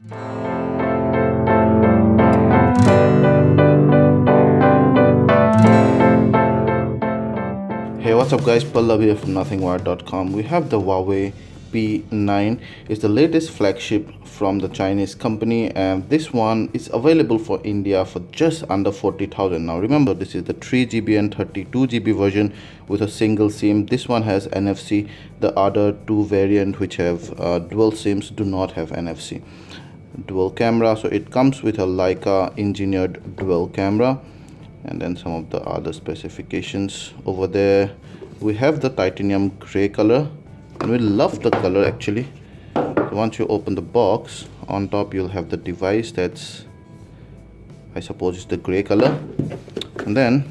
Hey, what's up guys, Pallav here from nothingwire.com. We have the Huawei P9. It's the latest flagship from the Chinese company, and this one is available for India for just under 40,000. Now remember, this is the 3GB and 32GB version with a single SIM. This one has NFC. The other two variant which have dual SIMs do not have NFC. Dual camera, so it comes with a Leica engineered dual camera. And then some of the other specifications over there. We have the titanium gray color, and we love the color actually. So once you open the box, on top you'll have the device. That's, I suppose, it's the gray color. And then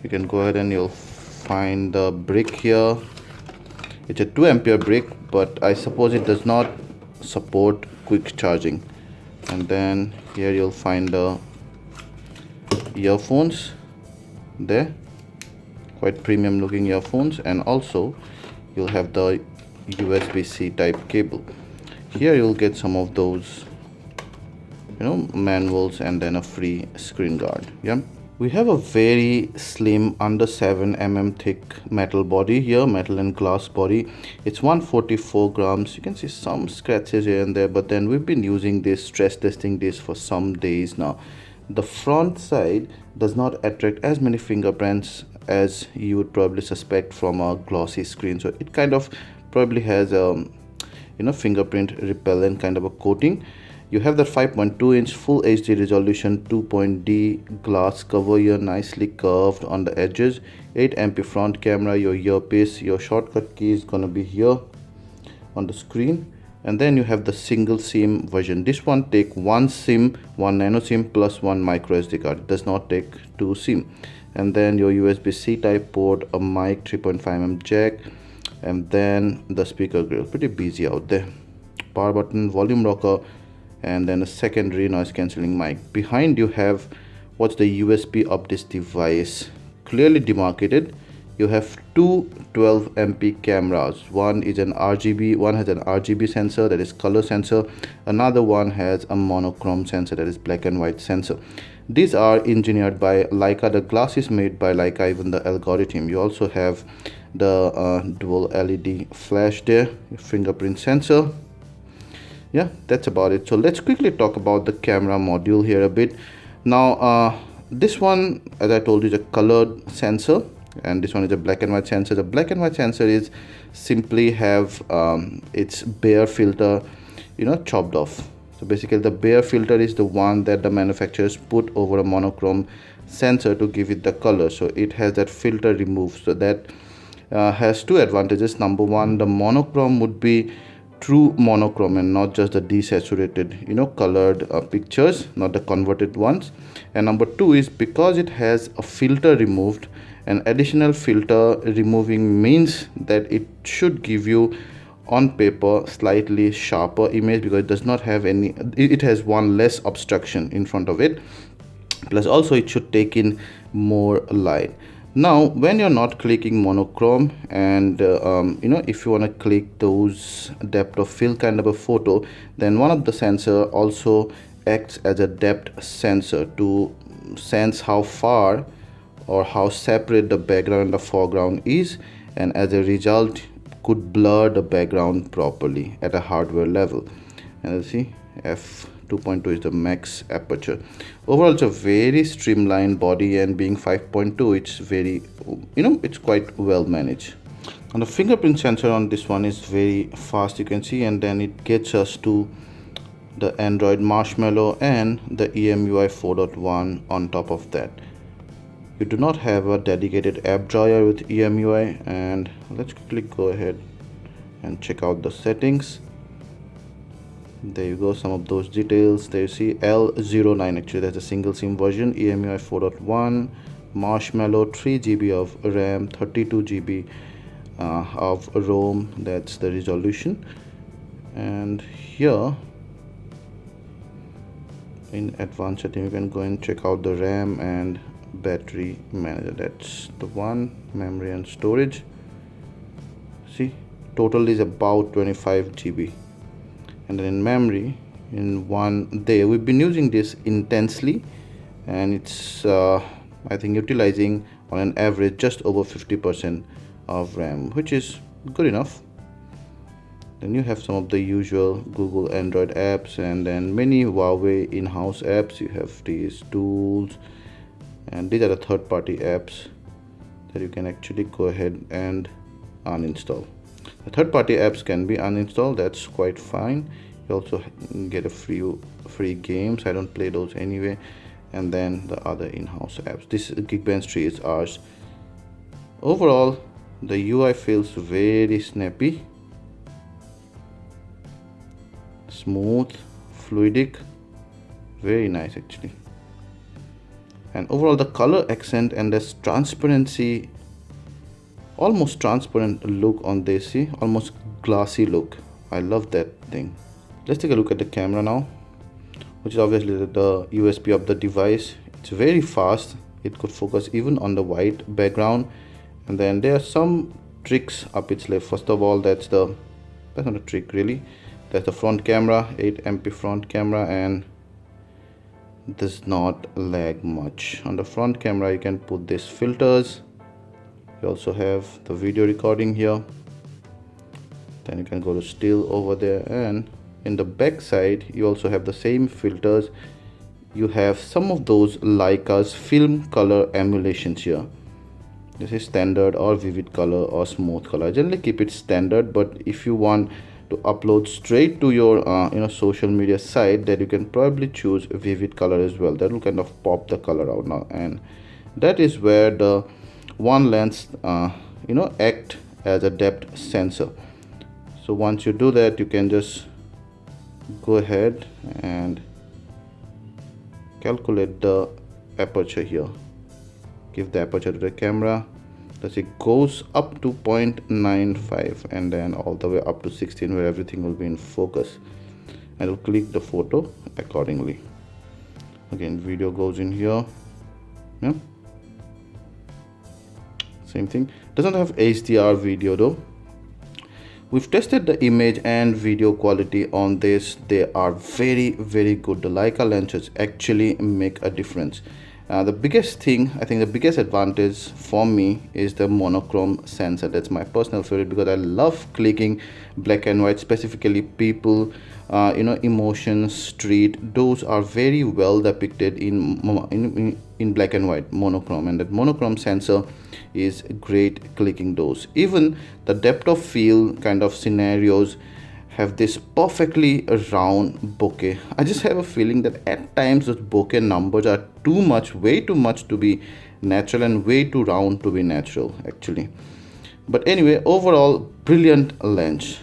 you can go ahead and you'll find the brick here. It's a 2 ampere brick, but I suppose it does not support quick charging. And then here you'll find the earphones there, quite premium looking earphones, and also you'll have the USB-C type cable. Here you'll get some of those manuals and then a free screen guard. Yeah, we have a very slim under 7 mm thick metal body here, metal and glass body. It's 144 grams. You can see some scratches here and there, but then we've been using this, stress testing this for some days now. The front side does not attract as many fingerprints as you would probably suspect from a glossy screen. So it kind of probably has a fingerprint repellent kind of a coating. You have that 5.2-inch full HD resolution 2.D glass cover here, nicely curved on the edges. 8MP front camera, your earpiece, your shortcut key is gonna be here on the screen. And then you have the single SIM version. This one take one SIM, one nano SIM plus one micro SD card. It does not take two SIM. And then your USB-C type port, a mic, 3.5mm jack, and then the speaker grill. Pretty busy out there. Power button, volume rocker, and then a secondary noise cancelling mic. Behind you have what's the USB of this device, clearly demarcated. You have two 12MP cameras. One is an RGB, one has an RGB sensor, that is color sensor. Another one has a monochrome sensor, that is black and white sensor. These are engineered by Leica. The glass is made by Leica, even the algorithm. You also have the dual LED flash there, fingerprint sensor. Yeah, that's about it. So let's quickly talk about the camera module here a bit. Now this one, as I told you, is a colored sensor, and this one is a black and white sensor. The black and white sensor is simply have its bare filter chopped off. So basically the bare filter is the one that the manufacturers put over a monochrome sensor to give it the color. So it has that filter removed. So that has two advantages. Number one, the monochrome would be true monochrome and not just the desaturated colored pictures, not the converted ones. And number two is because it has a filter removed. An additional filter removing means that it should give you on paper slightly sharper image, because it does not have any, it has one less obstruction in front of it, plus also it should take in more light. Now when you're not clicking monochrome and if you want to click those depth of field kind of a photo, then one of the sensor also acts as a depth sensor to sense how far or how separate the background and the foreground is, and as a result could blur the background properly at a hardware level. And you see f2.2 is the max aperture. Overall it's a very streamlined body, and being 5.2 it's very it's quite well managed. And the fingerprint sensor on this one is very fast, you can see, and then it gets us to the Android Marshmallow and the EMUI 4.1 on top of that. You do not have a dedicated app drawer with EMUI, and let's quickly go ahead and check out the settings. There you go, some of those details. There you see L09, actually that's a single SIM version, EMUI 4.1, Marshmallow, 3GB of RAM, 32GB of ROM, that's the resolution. And here in advanced setting you can go and check out the RAM and battery manager. That's the one. Memory and storage, see, total is about 25 GB. And then in memory, in 1 day, we've been using this intensely, and it's I think utilizing on an average just over 50% of RAM, which is good enough. Then you have some of the usual Google Android apps, and then many Huawei in-house apps. You have these tools, and these are the third-party apps that you can actually go ahead and uninstall. The third-party apps can be uninstalled, that's quite fine. You also get a free games. I don't play those anyway. And then the other in-house apps. This Geekbench tree is ours. Overall, the UI feels very snappy, smooth, fluidic, very nice actually. And overall, the color accent and this transparency, almost transparent look on this, see, almost glassy look. I love that thing. Let's take a look at the camera now, which is obviously the USP of the device. It's very fast. It could focus even on the white background. And then there are some tricks up its sleeve. First of all, that's not a trick really. That's the front camera, 8MP front camera, and does not lag much. On the front camera, you can put these filters. You also have the video recording here. Then you can go to still over there, and in the back side you also have the same filters. You have some of those Leica's film color emulations here. This is standard or vivid color or smooth color. I generally keep it standard, but if you want to upload straight to your social media site, that you can probably choose vivid color as well. That will kind of pop the color out now, and that is where the one lens act as a depth sensor. So once you do that, you can just go ahead and calculate the aperture here. Give the aperture to the camera. Thus it goes up to 0.95 and then all the way up to 16, where everything will be in focus, and it'll click the photo accordingly. Again, video goes in here. Yeah, same thing. Doesn't have HDR video though. We've tested the image and video quality on this. They are very good. The Leica lenses actually make a difference. The biggest thing, I think the biggest advantage for me is the monochrome sensor. That's my personal favorite because I love clicking black and white, specifically people, emotions, street. Those are very well depicted in black and white monochrome, and that monochrome sensor is great clicking those. Even the depth of field kind of scenarios have this perfectly round bokeh. I just have a feeling that at times those bokeh numbers are too much, way too much to be natural and way too round to be natural actually. But anyway, overall brilliant lens.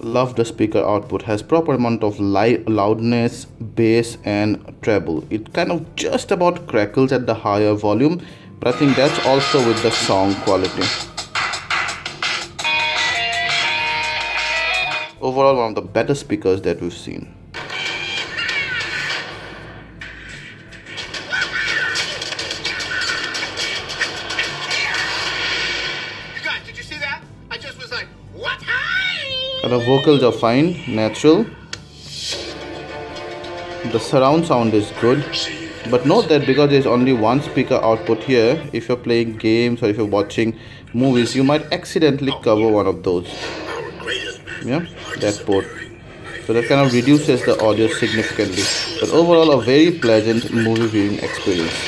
Love the speaker output. Has proper amount of loudness, bass and treble. It kind of just about crackles at the higher volume, but I think that's also with the sound quality. Overall, one of the better speakers that we've seen. The vocals are fine, natural. The surround sound is good, but note that because there's only one speaker output here, if you're playing games or if you're watching movies, you might accidentally cover one of those. Yeah, that port. So that kind of reduces the audio significantly. But overall, a very pleasant movie viewing experience.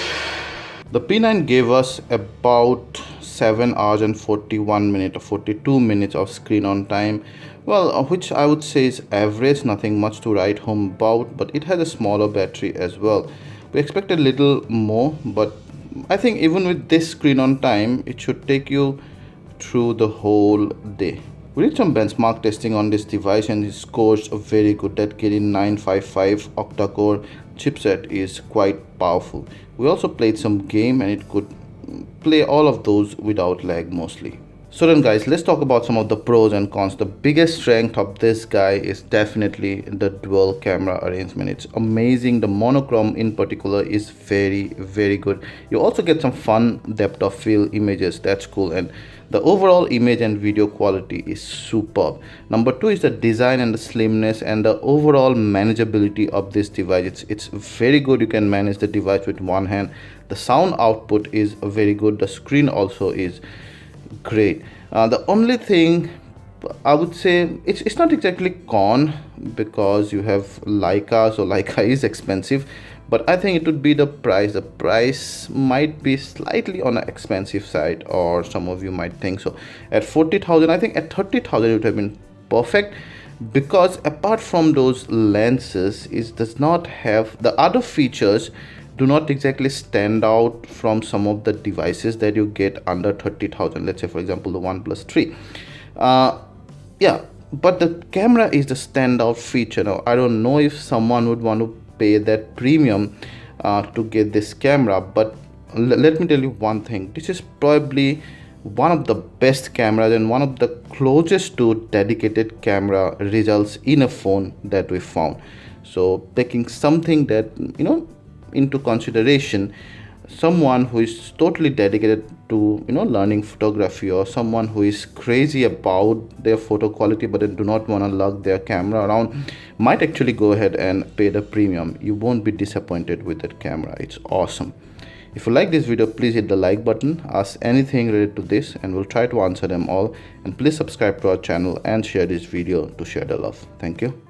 The P9 gave us about 7 hours and 41 minutes or 42 minutes of screen on time. Well, which I would say is average, nothing much to write home about, but it has a smaller battery as well. We expected a little more, but I think even with this screen on time, it should take you through the whole day. We did some benchmark testing on this device and it scores very good. That Kirin 955 octa-core chipset is quite powerful. We also played some game and it could play all of those without lag mostly. So then guys, let's talk about some of the pros and cons. The biggest strength of this guy is definitely the dual camera arrangement. It's amazing. The monochrome in particular is very good. You also get some fun depth of field images. That's cool. And the overall image and video quality is superb. Number two is the design and the slimness and the overall manageability of this device. It's very good. You can manage the device with one hand. The sound output is very good. The screen also is great. The only thing I would say, it's not exactly con, because you have Leica, so Leica is expensive, but I think it would be the price. The price might be slightly on the expensive side, or some of you might think so. At 40,000, I think at 30,000 it would have been perfect, because apart from those lenses, it does not have the other features, do not exactly stand out from some of the devices that you get under 30,000. Let's say for example the OnePlus 3. Yeah, but the camera is the standout feature. Now I don't know if someone would want to pay that premium to get this camera, but let me tell you one thing. This is probably one of the best cameras and one of the closest to dedicated camera results in a phone that we found. So taking something that, you know, into consideration, someone who is totally dedicated to, you know, learning photography, or someone who is crazy about their photo quality but they do not want to lug their camera around, might actually go ahead and pay the premium. You won't be disappointed with that camera. It's awesome. If you like this video, please hit the like button, ask anything related to this, and we'll try to answer them all. And please subscribe to our channel and share this video to share the love. Thank you.